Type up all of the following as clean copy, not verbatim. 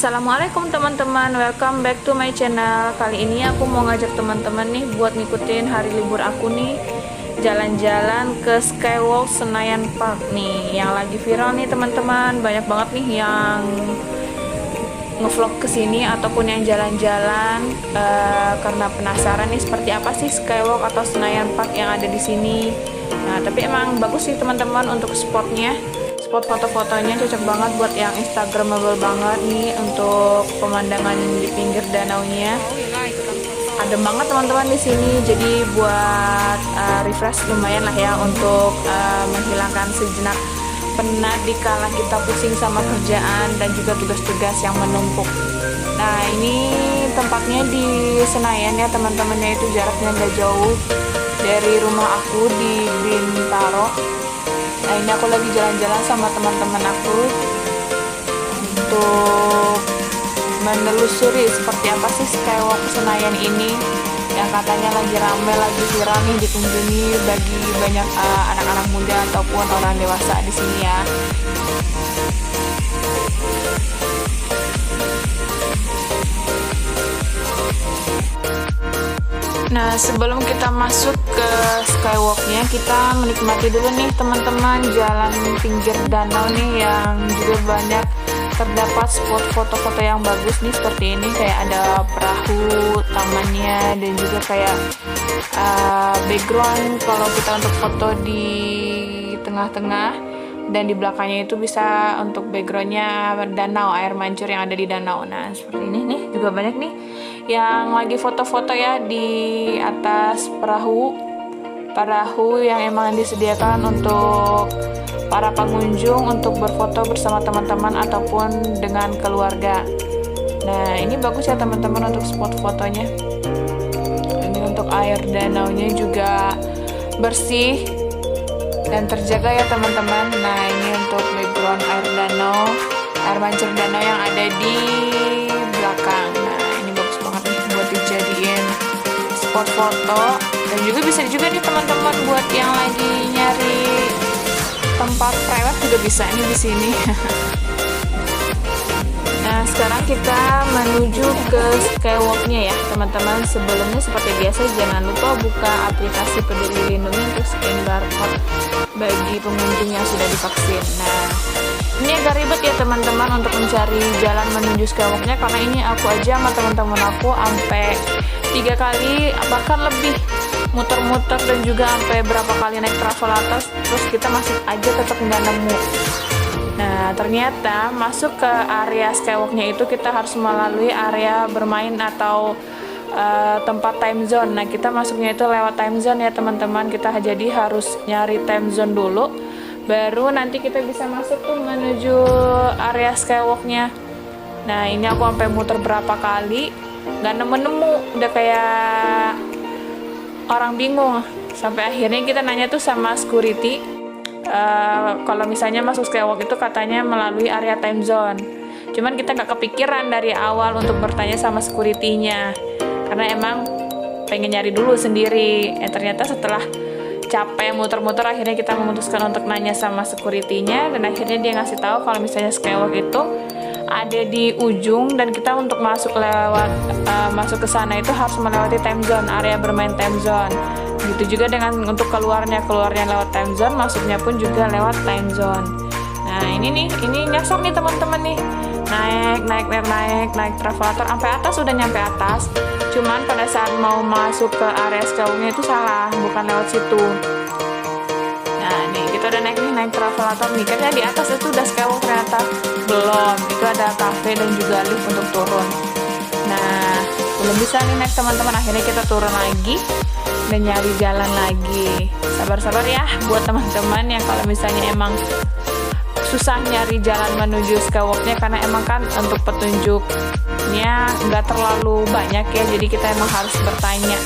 Assalamualaikum teman-teman, welcome back to my channel. Kali ini aku mau ngajak teman-teman nih buat ngikutin hari libur aku nih, jalan-jalan ke Skywalk Senayan Park nih, yang lagi viral nih teman-teman. Banyak banget nih yang ngevlog kesini ataupun yang jalan-jalan karena penasaran nih seperti apa sih Skywalk atau Senayan Park yang ada di sini. Nah, tapi emang bagus sih teman-teman untuk spotnya. Spot foto-fotonya cocok banget buat yang instagramable banget nih, untuk pemandangan di pinggir danaunya. Adem banget teman-teman di sini, jadi buat refresh lumayan lah ya, untuk menghilangkan sejenak penat dikala kita pusing sama kerjaan dan juga tugas-tugas yang menumpuk. Nah, ini tempatnya di Senayan ya teman-temannya, itu jaraknya nggak jauh dari rumah aku di Bintaro. Nah, ini aku lagi jalan-jalan sama teman-teman aku untuk menelusuri seperti apa sih Skywalk Senayan ini, yang katanya lagi rame, lagi viral nih dikunjungi bagi banyak anak-anak muda ataupun orang dewasa di sini ya. Nah, sebelum kita masuk ke Skywalknya, kita menikmati dulu nih teman-teman jalan pinggir danau nih, yang juga banyak terdapat spot foto-foto yang bagus nih seperti ini. Kayak ada perahu, tamannya, dan juga kayak background kalau kita untuk foto di tengah-tengah, dan di belakangnya itu bisa untuk backgroundnya danau, air mancur yang ada di danau. Nah, seperti ini nih juga banyak nih yang lagi foto-foto ya di atas perahu yang emang disediakan untuk para pengunjung untuk berfoto bersama teman-teman ataupun dengan keluarga. Nah, ini bagus ya teman-teman untuk spot fotonya. Ini untuk air danaunya juga bersih dan terjaga ya teman-teman. Nah, ini untuk background air danau, air mancur danau yang ada di belakang. Nah, ini bagus banget nih buat dijadiin spot foto, dan juga bisa juga nih teman-teman buat yang lagi nyari tempat private juga bisa nih di sini. Nah, sekarang kita menuju ke Skywalknya ya teman-teman. Sebelumnya seperti biasa jangan lupa buka aplikasi Peduli Lindungi untuk scan barcode bagi pengunjung yang sudah divaksin. Nah, ini agak ribet ya teman-teman untuk mencari jalan menuju Skywalknya, karena ini aku aja sama teman-teman aku sampai 3 kali bahkan lebih muter-muter, dan juga sampai berapa kali naik travelator, terus kita masih aja tetap nggak nemu. Nah, ternyata masuk ke area Skywalknya itu kita harus melalui area bermain atau tempat time zone. Nah, kita masuknya itu lewat time zone ya teman-teman. Kita jadi harus nyari time zone dulu, baru nanti kita bisa masuk tuh menuju area Skywalknya. Nah, ini aku sampai muter berapa kali nggak nemu-nemu, udah kayak orang bingung. Sampai akhirnya kita nanya tuh sama security, kalau misalnya masuk Skywalk itu katanya melalui area time zone. Cuman kita nggak kepikiran dari awal untuk bertanya sama security-nya, karena emang pengen nyari dulu sendiri. Ternyata setelah capek muter-muter, akhirnya kita memutuskan untuk nanya sama security-nya, dan akhirnya dia ngasih tahu kalau misalnya Skywalk itu ada di ujung, dan kita untuk masuk ke sana itu harus melewati time zone, area bermain time zone. Begitu juga dengan untuk keluarnya lewat time zone, masuknya pun juga lewat time zone. Nah, ini nyasar nih teman-teman nih. Naik travelator sampai atas, udah nyampe atas. Cuman pada saat mau masuk ke area Skywalknya itu salah, bukan lewat situ. Nah, nih kita udah naik travelator, mikirnya di atas itu udah Skywalk, ternyata belum. Itu ada cafe dan juga lift untuk turun. Nah, belum bisa nih naik teman-teman, akhirnya kita turun lagi dan nyari jalan lagi. Sabar-sabar ya buat teman-teman yang kalau misalnya emang susah nyari jalan menuju Skywalknya, karena emang kan untuk petunjuknya nggak terlalu banyak ya, jadi kita emang harus bertanya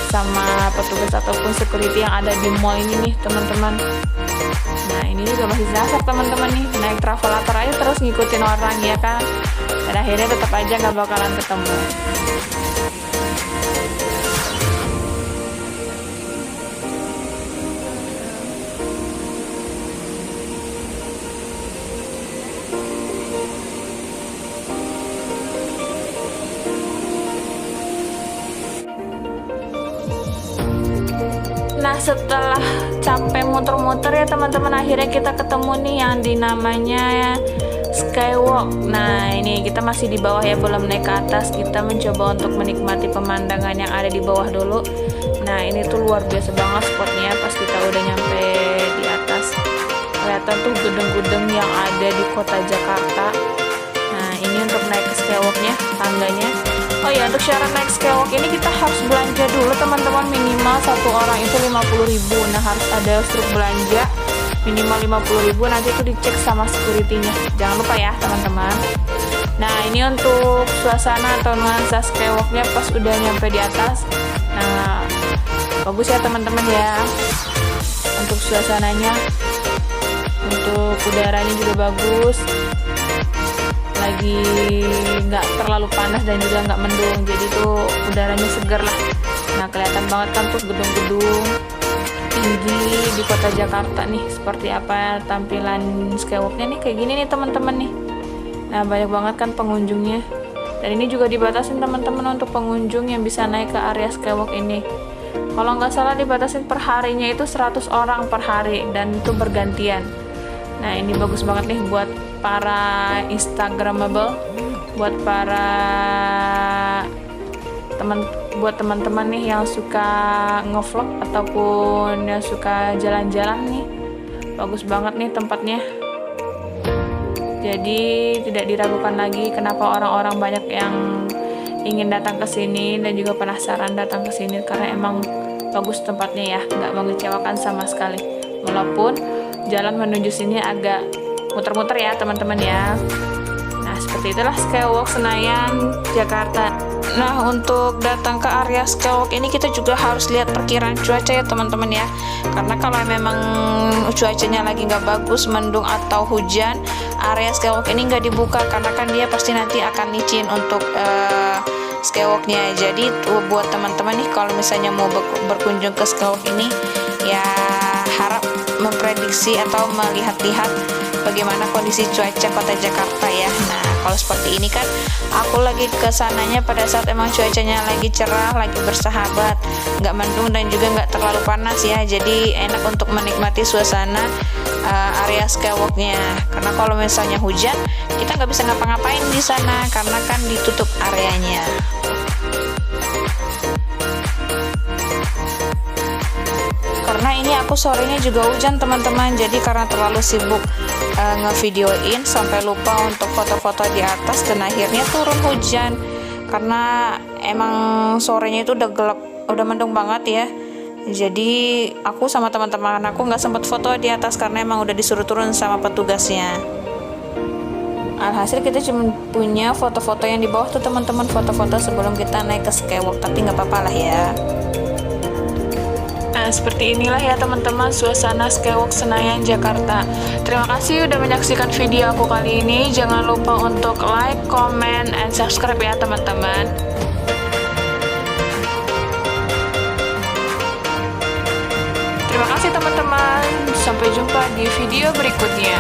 sama petugas ataupun security yang ada di mall ini nih teman-teman. Nah, ini juga masih dasar teman-teman nih, naik travelator aja terus ngikutin orang ya kan, dan akhirnya tetap aja nggak bakalan ketemu. Nah, setelah capek muter-muter ya teman-teman, akhirnya kita ketemu nih yang dinamanya Skywalk. Nah, ini kita masih di bawah ya, belum naik ke atas. Kita mencoba untuk menikmati pemandangan yang ada di bawah dulu. Nah, ini tuh luar biasa banget spotnya. Pas kita udah nyampe di atas, kelihatan tuh gedung-gedung yang ada di kota Jakarta. Nah, ini untuk naik ke Skywalknya, tangganya. Oh ya, untuk syarat naik Skywalk ini kita harus belanja dulu teman-teman, minimal satu orang itu 50.000. Nah, harus ada struk belanja minimal 50.000, nanti itu dicek sama security-nya. Jangan lupa ya teman-teman. Nah, ini untuk suasana atau nuansa Skywalk-nya pas udah nyampe di atas. Nah, bagus ya teman-teman ya. Untuk suasananya, untuk udaranya juga bagus. Lagi nggak terlalu panas dan juga nggak mendung, jadi tuh udaranya segar lah. Nah, kelihatan banget kan tuh gedung-gedung tinggi di kota Jakarta nih. Seperti apa tampilan Skywalk-nya nih, kayak gini nih teman-teman nih. Nah, banyak banget kan pengunjungnya, dan ini juga dibatasin teman-teman untuk pengunjung yang bisa naik ke area Skywalk ini. Kalau nggak salah dibatasin per harinya itu 100 orang per hari, dan itu bergantian. Nah, ini bagus banget nih buat para instagramable, buat para teman-teman nih yang suka ngevlog ataupun yang suka jalan-jalan nih. Bagus banget nih tempatnya. Jadi tidak diragukan lagi kenapa orang-orang banyak yang ingin datang ke sini dan juga penasaran datang ke sini, karena emang bagus tempatnya ya, nggak mengecewakan sama sekali. Walaupun jalan menuju sini agak muter-muter ya teman-teman ya. Nah, seperti itulah Skywalk Senayan, Jakarta. Nah, untuk datang ke area Skywalk ini kita juga harus lihat perkiraan cuaca ya teman-teman ya. Karena kalau memang cuacanya lagi nggak bagus, mendung atau hujan, area Skywalk ini nggak dibuka, karena kan dia pasti nanti akan licin untuk Skywalk-nya. Jadi buat teman-teman nih kalau misalnya mau berkunjung ke Skywalk ini, ya harap memprediksi atau melihat-lihat bagaimana kondisi cuaca kota Jakarta ya. Nah, kalau seperti ini kan aku lagi kesananya pada saat emang cuacanya lagi cerah, lagi bersahabat, nggak mendung dan juga nggak terlalu panas ya. Jadi enak untuk menikmati suasana area Skywalk-nya. Karena kalau misalnya hujan, kita nggak bisa ngapa-ngapain di sana karena kan ditutup areanya. Karena ini aku sorenya juga hujan teman-teman, jadi karena terlalu sibuk ngevideoin sampai lupa untuk foto-foto di atas, dan akhirnya turun hujan. Karena emang sorenya itu udah gelap, udah mendung banget ya. Jadi aku sama teman-teman aku nggak sempat foto di atas karena emang udah disuruh turun sama petugasnya. Alhasil kita cuma punya foto-foto yang di bawah tuh teman-teman, foto-foto sebelum kita naik ke Skywalk, tapi nggak apa-apa lah ya. Nah, seperti inilah ya teman-teman suasana Skywalk Senayan, Jakarta. Terima kasih udah menyaksikan video aku kali ini. Jangan lupa untuk like, comment, and subscribe ya teman-teman. Terima kasih teman-teman. Sampai jumpa di video berikutnya.